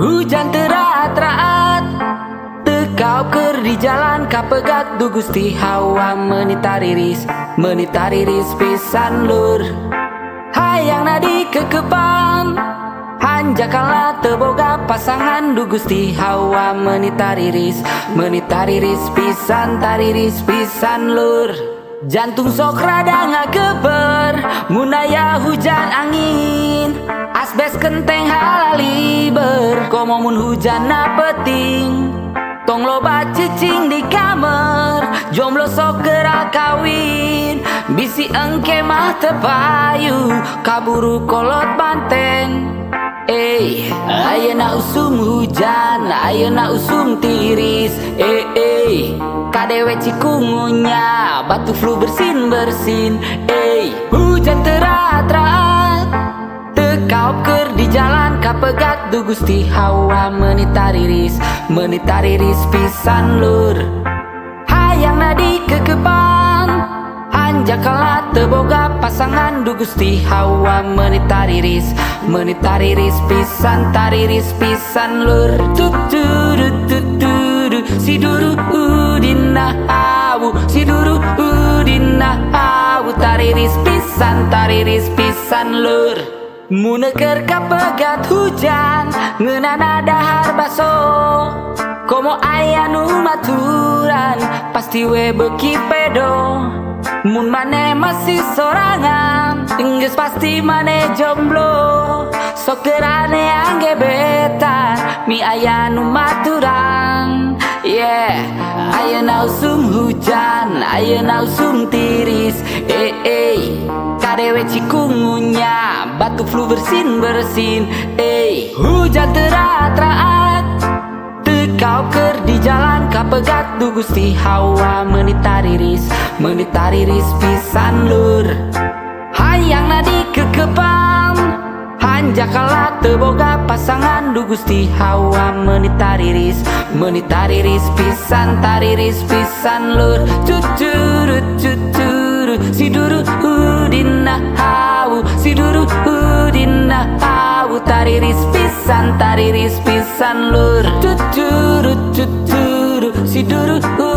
Hujan teraat-raat tekau ker di jalan kapegat du Gusti Hawa menitariris pisan lur. Hayang nadi kekepan hanjakala teboga pasangan du Gusti Hawa menitariris pisan tariris pisan lur. Jantung sok rada ngageber munaya hujan angin, asbes kenteng halaliber komomun hujan na peting. Tong loba cicing di kamar jomblo sok gerak kawin, bisi engke mah tepayu kaburu kolot banteng. Ayeuna usum hujan, ayeuna usum tiris. Kadewe cikungunya batu flu bersin. Hujan teraat-raat tekau ker di jalan kapegat du Gusti Hawa menitariris pisan lur. Hayang nadi kekepan hanjakala teboga pasangan du Gusti Hawa menitariris pisan tariris pisan lur. Tuturu si duru udina awu, si duru udina awu tariris pisan lur. Muneker kapegat hujan ngeunana dahar baso, komo aya nu maturan pasti we beuki pedo. Mun mane masih sorangan geus pasti mane jomblo, sok gerane yang gebetan mi aya nu maturan. Ayeuna usum hujan, ayeuna usum tiris. Kadewe cikungunya batu flu bersin. Hujan teraat-raat tekau ker di jalan kapegat du Gusti Hawa menitariris pisan lur. Hayang nadi kekepan hanjakala teboga pasangan du Gusti Hawa menitariris pisan tariris pisan lur. Tuturu si duru udina hawu, si duru udina hawu tariris pisan lur. Tuturu si duru